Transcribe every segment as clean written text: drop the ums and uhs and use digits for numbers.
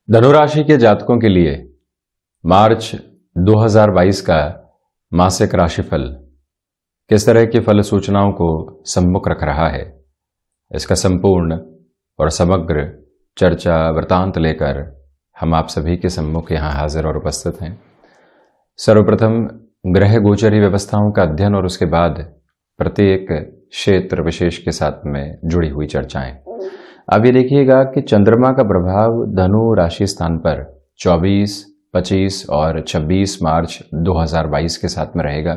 धनु राशि के जातकों के लिए मार्च 2022 का मासिक राशिफल किस तरह की फल सूचनाओं को सम्मुख रख रहा है, इसका संपूर्ण और समग्र चर्चा वृतांत लेकर हम आप सभी के सम्मुख यहाँ हाजिर और उपस्थित हैं। सर्वप्रथम ग्रह गोचरी व्यवस्थाओं का अध्ययन और उसके बाद प्रत्येक क्षेत्र विशेष के साथ में जुड़ी हुई चर्चाएं। अब ये देखिएगा कि चंद्रमा का प्रभाव धनु राशि स्थान पर 24, 25 और 26 मार्च 2022 के साथ में रहेगा।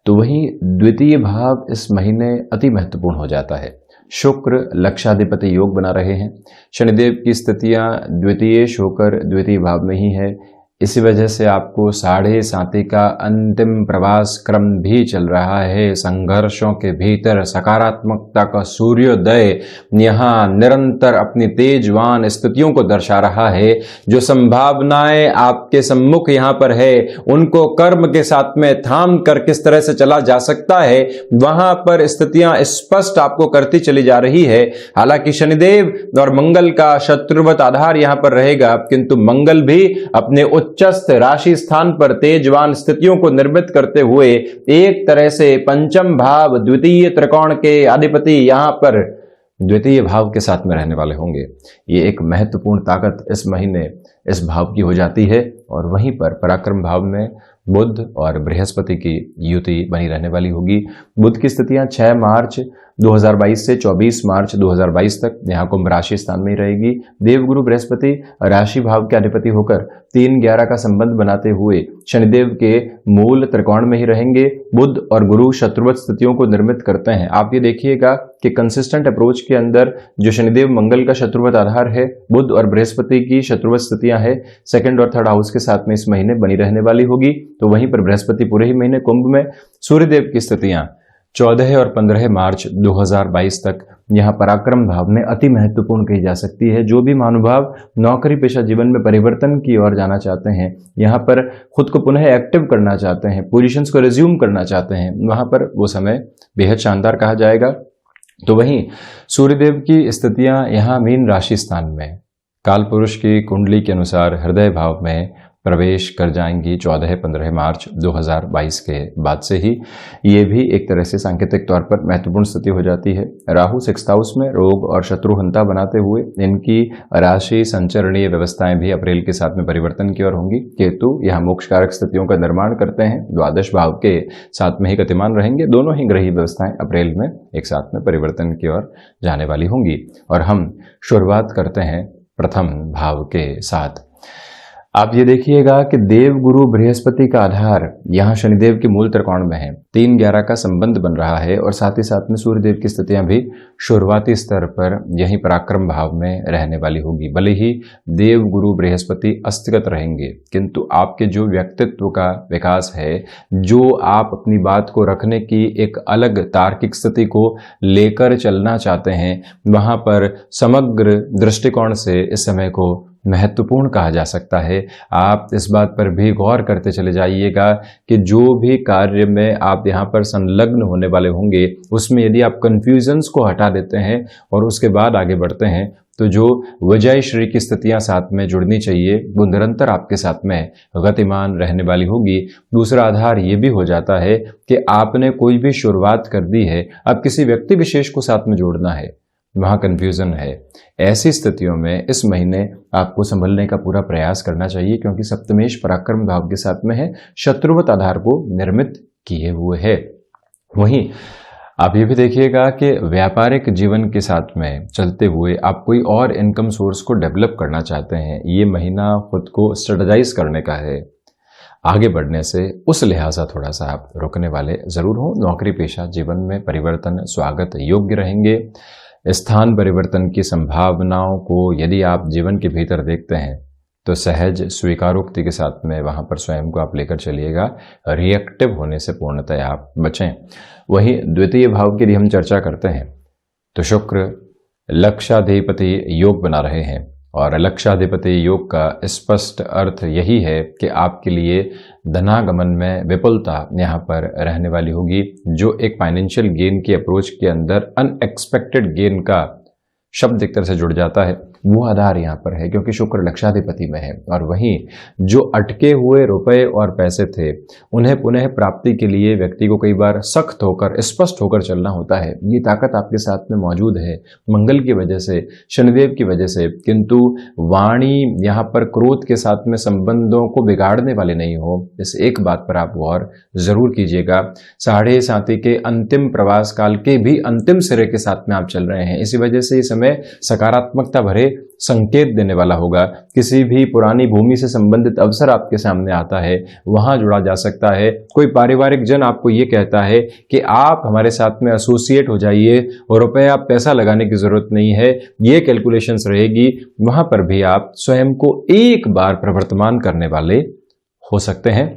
तो वहीं द्वितीय भाव इस महीने अति महत्वपूर्ण हो जाता है। शुक्र लक्षाधिपति योग बना रहे हैं। शनिदेव की स्थितियां द्वितीयेश होकर द्वितीय भाव में ही है। इसी वजह से आपको 7.5 का अंतिम प्रवास क्रम भी चल रहा है। संघर्षों के भीतर सकारात्मकता का सूर्योदय यहाँ निरंतर अपनी तेजवान स्थितियों को दर्शा रहा है। जो संभावनाएं आपके सम्मुख यहाँ पर है उनको कर्म के साथ में थाम कर किस तरह से चला जा सकता है, वहां पर स्थितियां स्पष्ट आपको करती चली जा रही है। हालांकि शनिदेव और मंगल का शत्रुवत आधार यहाँ पर रहेगा, किंतु मंगल भी अपने उच्चस्थ राशि स्थान पर तेजवान स्थितियों को निर्मित करते हुए एक तरह से पंचम भाव द्वितीय त्रिकोण के अधिपति यहां पर द्वितीय भाव के साथ में रहने वाले होंगे। ये एक महत्वपूर्ण ताकत इस महीने इस भाव की हो जाती है। और वहीं पर पराक्रम भाव में बुध और बृहस्पति की युति बनी रहने वाली होगी। बुध की स्थितियां 6 मार्च 2022 से 24 मार्च 2022 तक यहाँ कुंभ राशि स्थान में ही रहेगी। देवगुरु बृहस्पति राशि भाव के अधिपति होकर 3-11 का संबंध बनाते हुए शनिदेव के मूल त्रिकोण में ही रहेंगे। बुध और गुरु शत्रुवत स्थितियों को निर्मित करते हैं। आप ये देखिएगा कि कंसिस्टेंट अप्रोच के अंदर जो शनिदेव मंगल का शत्रुवत आधार है, बुध और बृहस्पति की शत्रुवत स्थितियां है, सेकंड और थर्ड हाउस के साथ में इस महीने बनी रहने वाली होगी। तो वहीं पर बृहस्पति पूरे ही महीने कुंभ में, सूर्यदेव की स्थितियां 14 और 15 मार्च 2022 तक यहाँ पराक्रम भाव में अति महत्वपूर्ण कही जा सकती है। जो भी महानुभाव नौकरी पेशा जीवन में परिवर्तन की ओर जाना चाहते हैं, यहाँ पर खुद को पुनः एक्टिव करना चाहते हैं, पोजीशंस को रिज्यूम करना चाहते हैं, वहां पर वो समय बेहद शानदार कहा जाएगा। तो वहीं सूर्यदेव की स्थितियां यहाँ मीन राशि स्थान में काल पुरुष की कुंडली के अनुसार हृदय भाव में प्रवेश कर जाएंगी 14-15 मार्च 2022 के बाद से ही। ये भी एक तरह से सांकेतिक तौर पर महत्वपूर्ण स्थिति हो जाती है। राहु 6th हाउस में रोग और शत्रुहंता बनाते हुए इनकी राशि संचरणीय व्यवस्थाएं भी अप्रैल के साथ में परिवर्तन की ओर होंगी। केतु यहाँ मोक्षकारक स्थितियों का निर्माण करते हैं, द्वादश भाव के साथ में ही गतिमान रहेंगे। दोनों ही ग्रही व्यवस्थाएं अप्रैल में एक साथ में परिवर्तन की ओर जाने वाली होंगी। और हम शुरुआत करते हैं प्रथम भाव के साथ। आप ये देखिएगा कि देव गुरु बृहस्पति का आधार यहाँ शनिदेव के मूल त्रिकोण में है। 3-11 का संबंध बन रहा है और साथ ही साथ में सूर्यदेव की स्थितियां भी शुरुआती स्तर पर यही पराक्रम भाव में रहने वाली होगी। भले ही देव गुरु बृहस्पति अस्तगत रहेंगे, किंतु आपके जो व्यक्तित्व का विकास है, जो आप अपनी बात को रखने की एक अलग तार्किक स्थिति को लेकर चलना चाहते हैं, वहां पर समग्र दृष्टिकोण से इस समय को महत्वपूर्ण कहा जा सकता है। आप इस बात पर भी गौर करते चले जाइएगा कि जो भी कार्य में आप यहाँ पर संलग्न होने वाले होंगे, उसमें यदि आप कंफ्यूजन्स को हटा देते हैं और उसके बाद आगे बढ़ते हैं, तो जो विजय श्री की स्थितियां साथ में जुड़नी चाहिए वो निरंतर आपके साथ में गतिमान रहने वाली होगी। दूसरा आधार ये भी हो जाता है कि आपने कोई भी शुरुआत कर दी है, अब किसी व्यक्ति विशेष को साथ में जोड़ना है, वहां कंफ्यूजन है। ऐसी स्थितियों में इस महीने आपको संभलने का पूरा प्रयास करना चाहिए, क्योंकि सप्तमेश पराक्रम भाव के साथ में है, शत्रुवत आधार को निर्मित किए हुए है। वहीं आप ये भी देखिएगा कि व्यापारिक जीवन के साथ में चलते हुए आप कोई और इनकम सोर्स को डेवलप करना चाहते हैं। ये महीना खुद को स्ट्रेटेजाइज करने का है। आगे बढ़ने से उस लिहाजा थोड़ा सा आप रुकने वाले जरूर हो। नौकरी पेशा जीवन में परिवर्तन स्वागत योग्य रहेंगे। स्थान परिवर्तन की संभावनाओं को यदि आप जीवन के भीतर देखते हैं तो सहज स्वीकारोक्ति के साथ में वहां पर स्वयं को आप लेकर चलिएगा। रिएक्टिव होने से पूर्णतः आप बचें। वहीं द्वितीय भाव की यदि हम चर्चा करते हैं तो शुक्र लक्षाधिपति योग बना रहे हैं और लक्षाधिपति योग का स्पष्ट अर्थ यही है कि आपके लिए धनागमन में विपुलता यहाँ पर रहने वाली होगी, जो एक फाइनेंशियल गेन की अप्रोच के अंदर अनएक्सपेक्टेड गेन का शब्द एक तरह से जुड़ जाता है। वो आधार यहाँ पर है, क्योंकि शुक्र लक्षाधिपति में है। और वहीं जो अटके हुए रुपए और पैसे थे उन्हें पुनः प्राप्ति के लिए व्यक्ति को कई बार सख्त होकर, स्पष्ट होकर चलना होता है। ये ताकत आपके साथ में मौजूद है मंगल की वजह से, शनिदेव की वजह से। किंतु वाणी यहाँ पर क्रोध के साथ में संबंधों को बिगाड़ने वाले नहीं हो, इस एक बात पर आप गौर जरूर कीजिएगा। साढ़े साथी के अंतिम प्रवास काल के भी अंतिम सिरे के साथ में आप चल रहे हैं, इसी वजह से इस समय सकारात्मकता भरे संकेत देने वाला होगा। किसी भी पुरानी भूमि से संबंधित अवसर आपके सामने आता है, वहां जुड़ा जा सकता है। कोई पारिवारिक जन आपको ये कहता है कि आप हमारे साथ में एसोसिएट हो जाइए और रुपया पैसा लगाने की जरूरत नहीं है, ये कैलकुलेशंस रहेगी। वहां पर भी आप स्वयं को एक बार प्रवर्तमान करने वाले हो सकते हैं।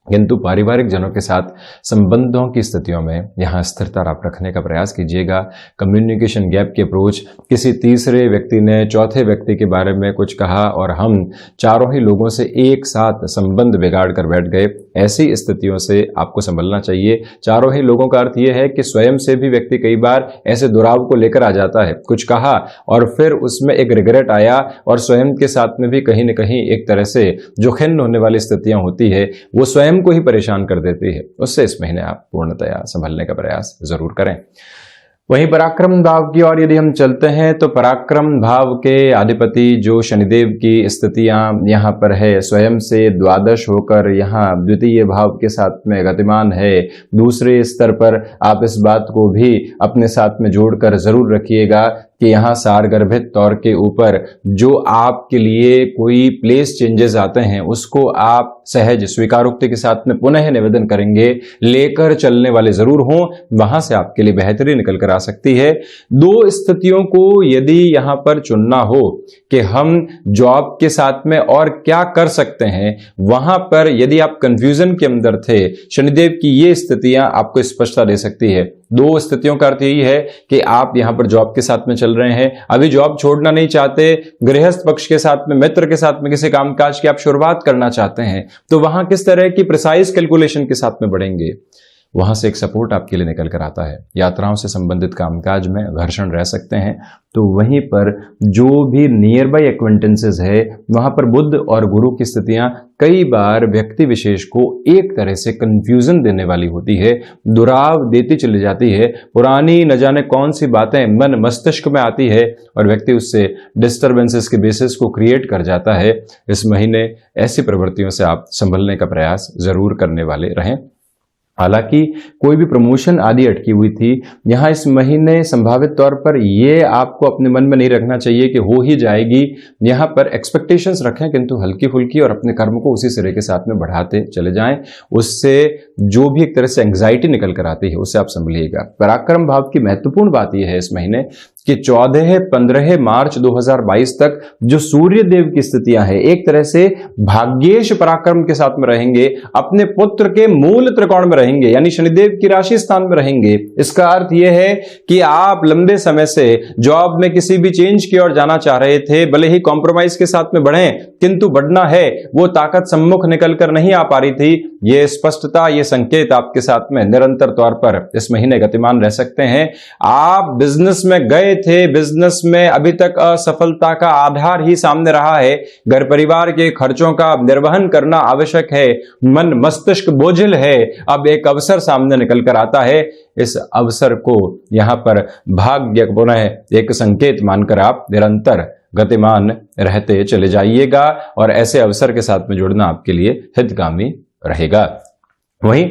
किंतु पारिवारिक जनों के साथ संबंधों की स्थितियों में यहाँ स्थिरता आप रखने का प्रयास कीजिएगा। कम्युनिकेशन गैप की अप्रोच, किसी तीसरे व्यक्ति ने चौथे व्यक्ति के बारे में कुछ कहा और हम चारों ही लोगों से एक साथ संबंध बिगाड़ कर बैठ गए, ऐसी स्थितियों से आपको संभलना चाहिए। चारों ही लोगों का अर्थ यह है कि स्वयं से भी व्यक्ति कई बार ऐसे दुराव को लेकर आ जाता है, कुछ कहा और फिर उसमें एक रिग्रेट आया और स्वयं के साथ में भी कहीं न कहीं एक तरह से जो खिन्न होने वाली स्थितियां होती है वो स्वयं को ही परेशान कर देती है। उससे इस महीने आप पूर्णतया संभलने का प्रयास जरूर करें। वहीं पराक्रम भाव की ओर यदि हम चलते हैं तो पराक्रम भाव के अधिपति जो शनिदेव की स्थितियां यहाँ पर है, स्वयं से द्वादश होकर यहाँ द्वितीय भाव के साथ में गतिमान है। दूसरे स्तर पर आप इस बात को भी अपने साथ में जोड़कर जरूर रखिएगा कि यहाँ सारगर्भित तौर के ऊपर जो आपके लिए कोई प्लेस चेंजेस आते हैं उसको आप सहज स्वीकारोक्ति के साथ में पुनः निवेदन करेंगे, लेकर चलने वाले जरूर हों, वहां से आपके लिए बेहतरी निकल कर आ सकती है। दो स्थितियों को यदि यहाँ पर चुनना हो कि हम जॉब के साथ में और क्या कर सकते हैं, वहां पर यदि आप कंफ्यूजन के अंदर थे, शनिदेव की ये स्थितियां आपको स्पष्टता दे सकती है। दो स्थितियों का अर्थ यही है कि आप यहां पर जॉब के साथ में चल रहे हैं, अभी जॉब छोड़ना नहीं चाहते, गृहस्थ पक्ष के साथ में, मित्र के साथ में किसी कामकाज की आप शुरुआत करना चाहते हैं, तो वहां किस तरह की प्रिसाइज कैलकुलेशन के साथ में बढ़ेंगे, वहां से एक सपोर्ट आपके लिए निकल कर आता है। यात्राओं से संबंधित कामकाज में घर्षण रह सकते हैं, तो वहीं पर जो भी नियर बाई एक्वेंटेंसेस है वहां पर बुध और गुरु की स्थितियां कई बार व्यक्ति विशेष को एक तरह से कंफ्यूजन देने वाली होती है, दुराव देती चली जाती है। पुरानी न जाने कौन सी बातें मन मस्तिष्क में आती है और व्यक्ति उससे डिस्टर्बेंसेस के बेसिस को क्रिएट कर जाता है। इस महीने ऐसी प्रवृत्तियों से आप संभलने का प्रयास जरूर करने वाले रहें। हालांकि कोई भी प्रमोशन आदि अटकी हुई थी, यहाँ इस महीने संभावित तौर पर ये आपको अपने मन में नहीं रखना चाहिए कि हो ही जाएगी। यहाँ पर एक्सपेक्टेशंस रखें, किंतु हल्की फुल्की, और अपने कर्म को उसी सिरे के साथ में बढ़ाते चले जाएं। उससे जो भी एक तरह से एंग्जाइटी निकल कर आती है उससे आप संभलिएगा। पराक्रम भाव की महत्वपूर्ण बात यह है इस महीने कि 14-15 मार्च 2022 तक जो सूर्य देव की स्थितियां हैं एक तरह से भाग्येश पराक्रम के साथ में रहेंगे, अपने पुत्र के मूल त्रिकोण में रहेंगे, यानी शनिदेव की राशि स्थान में रहेंगे। इसका अर्थ यह है कि आप लंबे समय से जॉब में किसी भी चेंज की ओर जाना चाह रहे थे, भले ही कॉम्प्रोमाइज के साथ में बढ़े, किंतु बढ़ना है, वो ताकत सम्मुख निकल कर नहीं आ पा रही थी। ये स्पष्टता, ये संकेत आपके साथ में निरंतर तौर पर इस महीने गतिमान रह सकते हैं। आप बिजनेस में गए थे, बिजनेस में अभी तक असफलता का आधार ही सामने रहा है, घर परिवार के खर्चों का निर्वहन करना आवश्यक है, मन मस्तिष्क बोझिल है, अब एक अवसर सामने निकल कर आता है। इस अवसर को यहां पर भाग्य पुनः एक संकेत मानकर आप निरंतर गतिमान रहते चले जाइएगा और ऐसे अवसर के साथ में जुड़ना आपके लिए हितगामी रहेगा। वहीं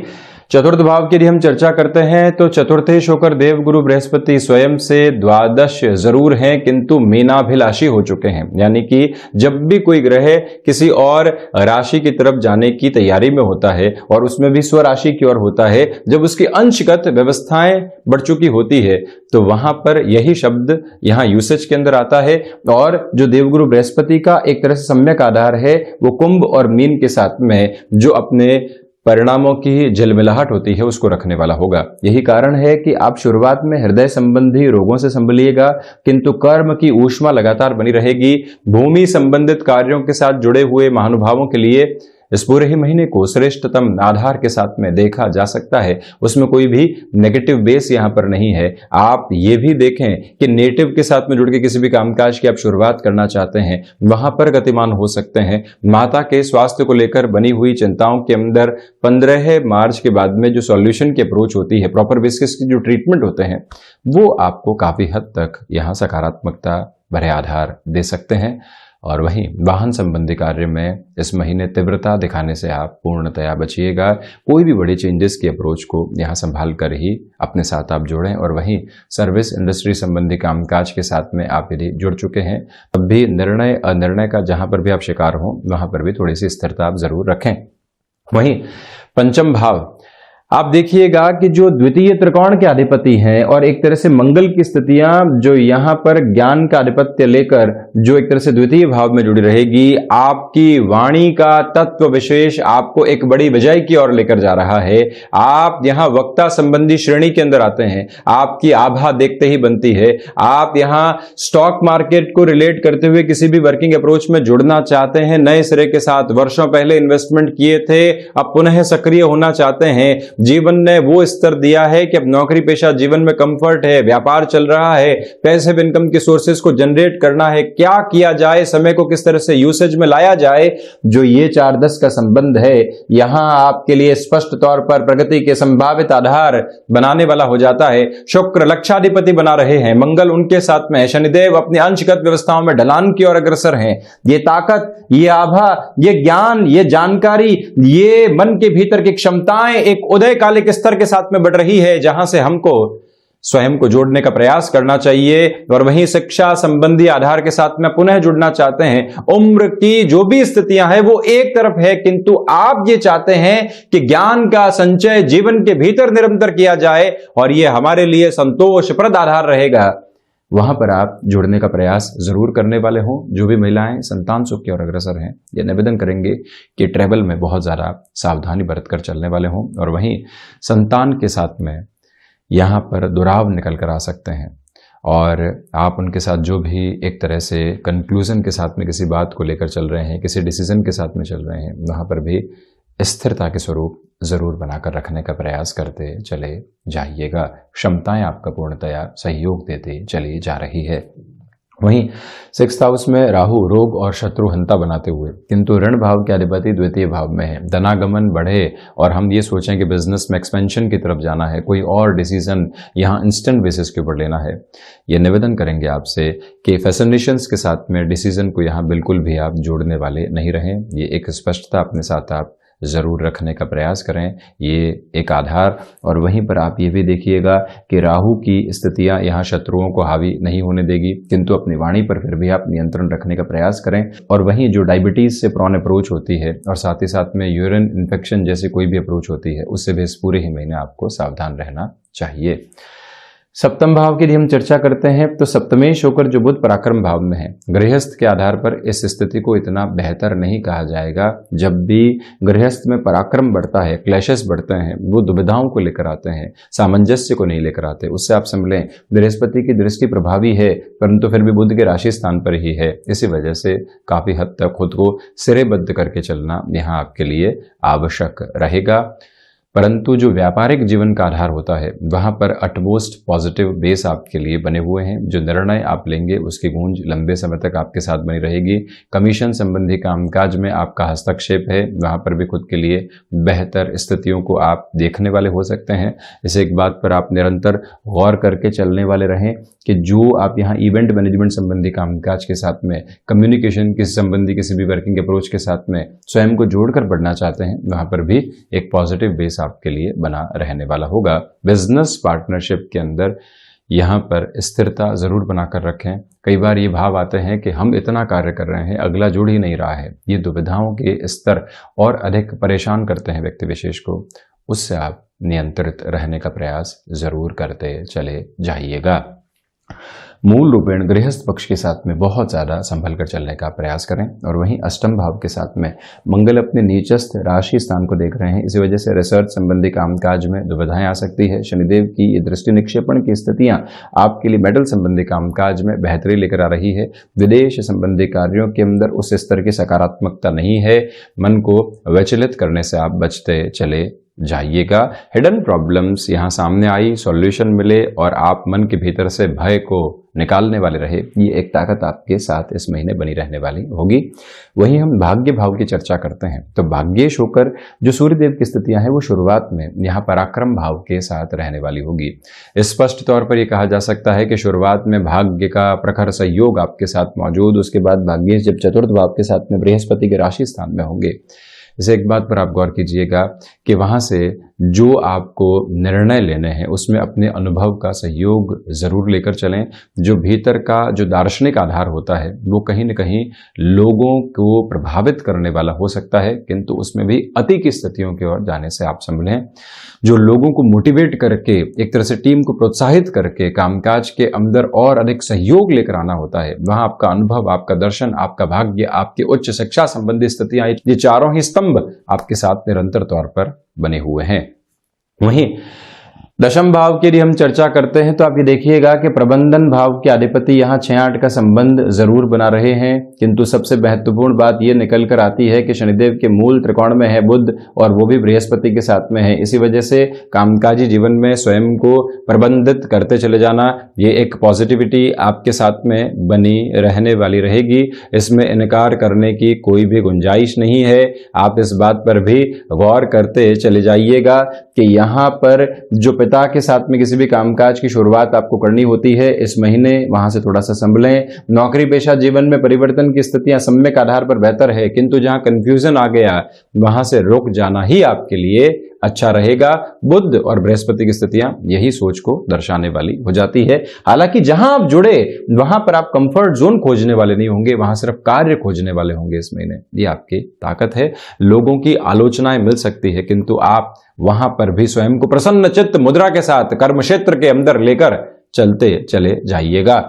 चतुर्थ भाव की यदि हम चर्चा करते हैं तो चतुर्थेश होकर देवगुरु बृहस्पति स्वयं से द्वादश जरूर हैं, किंतु मीनाभिलाषी हो चुके हैं। यानी कि जब भी कोई ग्रह किसी और राशि की तरफ जाने की तैयारी में होता है और उसमें भी स्वराशि की ओर होता है, जब उसकी अंशगत व्यवस्थाएं बढ़ चुकी होती है, तो वहां पर यही शब्द यहां यूसेज के अंदर आता है। और जो देवगुरु बृहस्पति का एक तरह से सम्यक आधार है वो कुंभ और मीन के साथ में जो अपने परिणामों की झिलमिलाहट होती है उसको रखने वाला होगा। यही कारण है कि आप शुरुआत में हृदय संबंधी रोगों से संभलिएगा, किंतु कर्म की ऊष्मा लगातार बनी रहेगी। भूमि संबंधित कार्यों के साथ जुड़े हुए महानुभावों के लिए इस पूरे ही महीने को श्रेष्ठतम आधार के साथ में देखा जा सकता है। उसमें कोई भी नेगेटिव बेस यहां पर नहीं है। आप ये भी देखें कि नेटिव के साथ में जुड़ के किसी भी कामकाज की आप शुरुआत करना चाहते हैं, वहां पर गतिमान हो सकते हैं। माता के स्वास्थ्य को लेकर बनी हुई चिंताओं के अंदर 15 मार्च के बाद में जो सॉल्यूशन की अप्रोच होती है, प्रॉपर बेसिस की जो ट्रीटमेंट होते हैं, वो आपको काफी हद तक यहां सकारात्मकता भरे आधार दे सकते हैं। और वहीं वाहन संबंधी कार्य में इस महीने तीव्रता दिखाने से आप पूर्णतया बचिएगा। कोई भी बड़ी चेंजेस की अप्रोच को यहाँ संभाल कर ही अपने साथ आप जोड़ें। और वहीं सर्विस इंडस्ट्री संबंधी कामकाज के साथ में आप यदि जुड़ चुके हैं, तब भी निर्णय अनिर्णय का जहां पर भी आप शिकार हो, वहां पर भी थोड़ी सी स्थिरता आप जरूर रखें। वहीं पंचम भाव आप देखिएगा कि जो द्वितीय त्रिकोण के अधिपति हैं और एक तरह से मंगल की स्थितियां जो यहां पर ज्ञान का आधिपत्य लेकर जो एक तरह से द्वितीय भाव में जुड़ी रहेगी, आपकी वाणी का तत्व विशेष आपको एक बड़ी विजय की ओर लेकर जा रहा है। आप यहां वक्ता संबंधी श्रेणी के अंदर आते हैं, आपकी आभा देखते ही बनती है। आप यहां स्टॉक मार्केट को रिलेट करते हुए किसी भी वर्किंग अप्रोच में जुड़ना चाहते हैं, नए सिरे के साथ वर्षों पहले इन्वेस्टमेंट किए थे, अब पुनः सक्रिय होना चाहते हैं। जीवन ने वो स्तर दिया है कि अब नौकरी पेशा जीवन में कंफर्ट है, व्यापार चल रहा है, पैसिव इनकम के सोर्सेज को जनरेट करना है, क्या किया जाए, समय को किस तरह से यूसेज में लाया जाए। जो ये 4-10 का संबंध है, यहां आपके लिए स्पष्ट तौर पर प्रगति के संभावित आधार बनाने वाला हो जाता है। शुक्र लक्षाधिपति बना रहे हैं, मंगल उनके साथ में है, शनिदेव अपनी अंशगत व्यवस्थाओं में ढलान की ओर अग्रसर हैं। ये ताकत, ये आभा, ये ज्ञान, ये जानकारी, ये मन के भीतर की क्षमताएं एक उदय कालिक स्तर के साथ में बढ़ रही है, जहां से हमको स्वयं को जोड़ने का प्रयास करना चाहिए। और वहीं शिक्षा संबंधी आधार के साथ में पुनः जुड़ना चाहते हैं। उम्र की जो भी स्थितियां हैं वो एक तरफ है, किंतु आप ये चाहते हैं कि ज्ञान का संचय जीवन के भीतर निरंतर किया जाए और ये हमारे लिए संतोषप्रद आधार रहेगा। वहां पर आप जुड़ने का प्रयास जरूर करने वाले हों। जो भी महिलाएं संतान सुख की ओर अग्रसर हैं, ये निवेदन करेंगे कि ट्रैवल में बहुत ज्यादा सावधानी बरतकर चलने वाले हों। और वहीं संतान के साथ में यहाँ पर दुराव निकल कर आ सकते हैं और आप उनके साथ जो भी एक तरह से कंक्लूजन के साथ में किसी बात को लेकर चल रहे हैं, किसी डिसीजन के साथ में चल रहे हैं, वहाँ पर भी स्थिरता के स्वरूप जरूर बनाकर रखने का प्रयास करते चले जाइएगा। क्षमताएं आपका पूर्णतया सहयोग देते चली जा रही है। वहीं 6th हाउस में राहु रोग और शत्रुहंता बनाते हुए, किंतु ऋण भाव के अधिपति द्वितीय भाव में है। धनागमन बढ़े और हम ये सोचें कि बिजनेस में एक्सपेंशन की तरफ जाना है, कोई और डिसीजन यहाँ इंस्टेंट बेसिस के ऊपर लेना है, ये निवेदन करेंगे आपसे कि फैसिनेशंस के साथ में डिसीजन को यहाँ बिल्कुल भी आप जोड़ने वाले नहीं रहें। ये एक स्पष्टता अपने साथ आप जरूर रखने का प्रयास करें, ये एक आधार। और वहीं पर आप ये भी देखिएगा कि राहु की स्थितियां यहाँ शत्रुओं को हावी नहीं होने देगी, किंतु अपनी वाणी पर फिर भी आप नियंत्रण रखने का प्रयास करें। और वहीं जो डायबिटीज से प्रॉन अप्रोच होती है और साथ ही साथ में यूरिन इन्फेक्शन जैसी कोई भी अप्रोच होती है, उससे भी इस पूरे ही महीने आपको सावधान रहना चाहिए। सप्तम भाव की यदि हम चर्चा करते हैं तो सप्तमेश होकर जो बुध पराक्रम भाव में है, गृहस्थ के आधार पर इस स्थिति को इतना बेहतर नहीं कहा जाएगा। जब भी गृहस्थ में पराक्रम बढ़ता है, क्लैशेस बढ़ते हैं, वो दुविधाओं को लेकर आते हैं, सामंजस्य को नहीं लेकर आते। उससे आप समझ लें बृहस्पति की दृष्टि प्रभावी है, परंतु फिर भी बुध के राशि स्थान पर ही है। इसी वजह से काफी हद तक खुद को सिरेबद्ध करके चलना यहाँ आपके लिए आवश्यक रहेगा। परंतु जो व्यापारिक जीवन का आधार होता है, वहां पर अटमोस्ट पॉजिटिव बेस आपके लिए बने हुए हैं। जो निर्णय आप लेंगे उसकी गूंज लंबे समय तक आपके साथ बनी रहेगी। कमीशन संबंधी कामकाज में आपका हस्तक्षेप है, वहां पर भी खुद के लिए बेहतर स्थितियों को आप देखने वाले हो सकते हैं। इस एक बात पर आप निरंतर गौर करके चलने वाले रहें कि जो आप यहाँ इवेंट मैनेजमेंट संबंधी कामकाज के साथ में, कम्युनिकेशन के संबंधी किसी भी वर्किंग अप्रोच के साथ में स्वयं को जोड़कर बढ़ना चाहते हैं, वहां पर भी एक पॉजिटिव बेस आपके लिए बना रहने वाला होगा। बिजनेस पार्टनरशिप के अंदर यहाँ पर स्थिरता जरूर बनाकर रखें। कई बार ये भाव आते हैं कि हम इतना कार्य कर रहे हैं, अगला जुड़ ही नहीं रहा है। ये दुविधाओं के स्तर और अधिक परेशान करते हैं व्यक्ति विशेष को, उससे आप नियंत्रित रहने का प्रयास जरूर करते चले जाइएगा। मूल रूपेण गृहस्थ पक्ष के साथ में बहुत ज़्यादा संभल कर चलने का प्रयास करें। और वहीं अष्टम भाव के साथ में मंगल अपने नीचस्थ राशि स्थान को देख रहे हैं, इसी वजह से रिसर्च संबंधी कामकाज में दुविधाएं आ सकती है। शनिदेव की ये दृष्टि निक्षेपण की स्थितियां आपके लिए मेडल संबंधी कामकाज में बेहतरी लेकर आ रही है। विदेश संबंधी कार्यों के अंदर उस स्तर की सकारात्मकता नहीं है, मन को विचलित करने से आप बचते चले जाइएगा। हिडन प्रॉब्लम्स यहाँ सामने आई, सॉल्यूशन मिले और आप मन के भीतर से भय को निकालने वाले रहे, ये एक ताकत आपके साथ इस महीने बनी रहने वाली होगी। वहीं हम भाग्य भाव की चर्चा करते हैं तो भाग्येश होकर जो सूर्यदेव की स्थितियां हैं वो शुरुआत में यहाँ पराक्रम भाव के साथ रहने वाली होगी। स्पष्ट तौर पर यह कहा जा सकता है कि शुरुआत में भाग्य का प्रखर सहयोग आपके साथ मौजूद, उसके बाद भाग्येश जब चतुर्थ भाव के साथ में बृहस्पति के राशि स्थान में होंगे। इसे एक बात पर आप गौर कीजिएगा कि वहां से जो आपको निर्णय लेने हैं उसमें अपने अनुभव का सहयोग जरूर लेकर चलें। जो भीतर का जो दार्शनिक आधार होता है वो कहीं न कहीं लोगों को प्रभावित करने वाला हो सकता है, किंतु उसमें भी अति की स्थितियों की ओर जाने से आप संभलें। जो लोगों को मोटिवेट करके, एक तरह से टीम को प्रोत्साहित करके कामकाज के अंदर और अधिक सहयोग लेकर आना होता है, वहां आपका अनुभव, आपका दर्शन, आपका भाग्य, आपकी उच्च शिक्षा संबंधी स्थितियां, ये चारों ही स्तंभ आपके साथ निरंतर तौर पर बने हुए हैं। वहीं दशम भाव की यदि हम चर्चा करते हैं तो आप ये देखिएगा कि प्रबंधन भाव के अधिपति यहाँ 6-8 का संबंध जरूर बना रहे हैं, किंतु सबसे महत्वपूर्ण बात ये निकल कर आती है कि शनिदेव के मूल त्रिकोण में है बुध और वो भी बृहस्पति के साथ में है। इसी वजह से कामकाजी जीवन में स्वयं को प्रबंधित करते चले जाना, ये एक पॉजिटिविटी आपके साथ में बनी रहने वाली रहेगी। इसमें इनकार करने की कोई भी गुंजाइश नहीं है। आप इस बात पर भी गौर करते चले जाइएगा कि यहाँ पर जो पिता के साथ में किसी भी कामकाज की शुरुआत आपको करनी होती है इस महीने, वहां से थोड़ा सा संभलें। नौकरी पेशा जीवन में परिवर्तन की स्थितियां सम्यक आधार पर बेहतर है, किंतु जहां कंफ्यूजन आ गया वहां से रुक जाना ही आपके लिए अच्छा रहेगा। बुध और बृहस्पति की स्थितियां यही सोच को दर्शाने वाली हो जाती है। हालांकि जहां आप जुड़े वहां पर आप कंफर्ट जोन खोजने वाले नहीं होंगे, वहां सिर्फ कार्य खोजने वाले होंगे इस महीने। ये आपकी ताकत है। लोगों की आलोचनाएं मिल सकती है, किंतु आप वहां पर भी स्वयं को प्रसन्न चित्त मुद्रा के साथ कर्म क्षेत्र के अंदर लेकर चलते चले जाइएगा।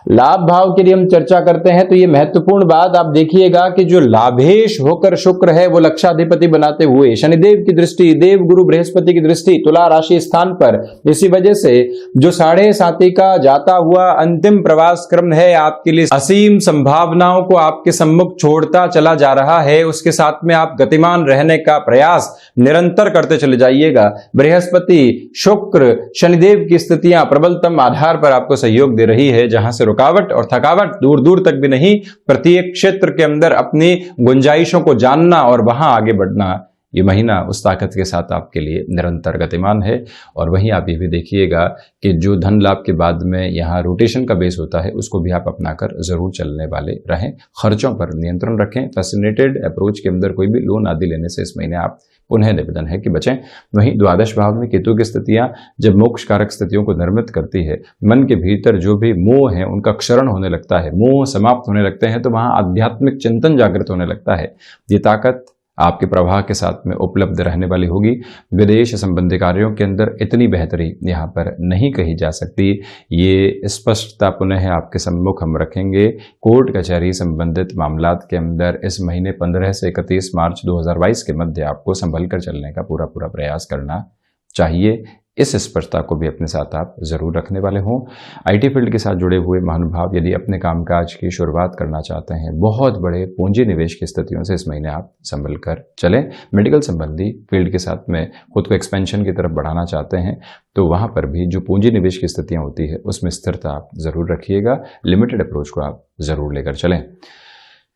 लाभ भाव के लिए हम चर्चा करते हैं तो ये महत्वपूर्ण बात आप देखिएगा कि जो लाभेश होकर शुक्र है वो लक्षाधिपति बनाते हुए शनिदेव की दृष्टि, देव गुरु बृहस्पति की दृष्टि तुला राशि स्थान पर, इसी वजह से जो 7.5 का जाता हुआ अंतिम प्रवास क्रम है आपके लिए असीम संभावनाओं को आपके सम्मुख छोड़ता चला जा रहा है। उसके साथ में आप गतिमान रहने का प्रयास निरंतर करते चले जाइएगा। बृहस्पति, शुक्र, शनिदेव की स्थितियां प्रबलतम आधार पर आपको सहयोग दे रही है, जहां से रुकावट और थकावट दूर दूर तक भी नहीं। प्रत्येक क्षेत्र के अंदर अपनी गुंजाइशों को जानना और वहां आगे बढ़ना, ये महीना उस ताकत के साथ आपके लिए निरंतर गतिमान है। और वहीं आप ये भी देखिएगा कि जो धन लाभ के बाद में यहाँ रोटेशन का बेस होता है उसको भी आप अपनाकर जरूर चलने वाले रहें। खर्चों पर नियंत्रण रखें। फैसिनेटेड अप्रोच के अंदर कोई भी लोन आदि लेने से इस महीने आप पुनः निवेदन है कि बचें। वहीं द्वादश भाव में केतु की स्थितियां जब मोक्ष कारक स्थितियों को निर्मित करती है, मन के भीतर जो भी मोह है उनका क्षरण होने लगता है, मोह समाप्त होने लगते हैं, तो वहां आध्यात्मिक चिंतन जागृत होने लगता है। ये ताकत आपके प्रवाह के साथ में उपलब्ध रहने वाली होगी। विदेश संबंधी कार्यों के अंदर इतनी बेहतरी यहाँ पर नहीं कही जा सकती, ये स्पष्टता पुनः आपके सम्मुख हम रखेंगे। कोर्ट कचहरी संबंधित मामलात के अंदर इस महीने 15 से 31 मार्च 2022 के मध्य आपको संभल कर चलने का पूरा प्रयास करना चाहिए। इस स्पष्टता को भी अपने साथ आप जरूर रखने वाले हों। आईटी फील्ड के साथ जुड़े हुए महानुभाव यदि अपने कामकाज की शुरुआत करना चाहते हैं, बहुत बड़े पूंजी निवेश की स्थितियों से इस महीने आप संभल कर चलें। मेडिकल संबंधी फील्ड के साथ में खुद को एक्सपेंशन की तरफ बढ़ाना चाहते हैं तो वहां पर भी जो पूंजी निवेश की स्थितियां होती है उसमें स्थिरता आप जरूर रखिएगा। लिमिटेड अप्रोच को आप जरूर लेकर चलें।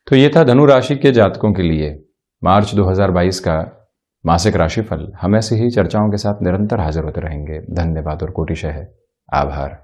तो ये था धनु राशि के जातकों के लिए मार्च 2022 का मासिक राशिफल। हम ऐसी ही चर्चाओं के साथ निरंतर हाजिर होते रहेंगे। धन्यवाद और कोटिशः आभार।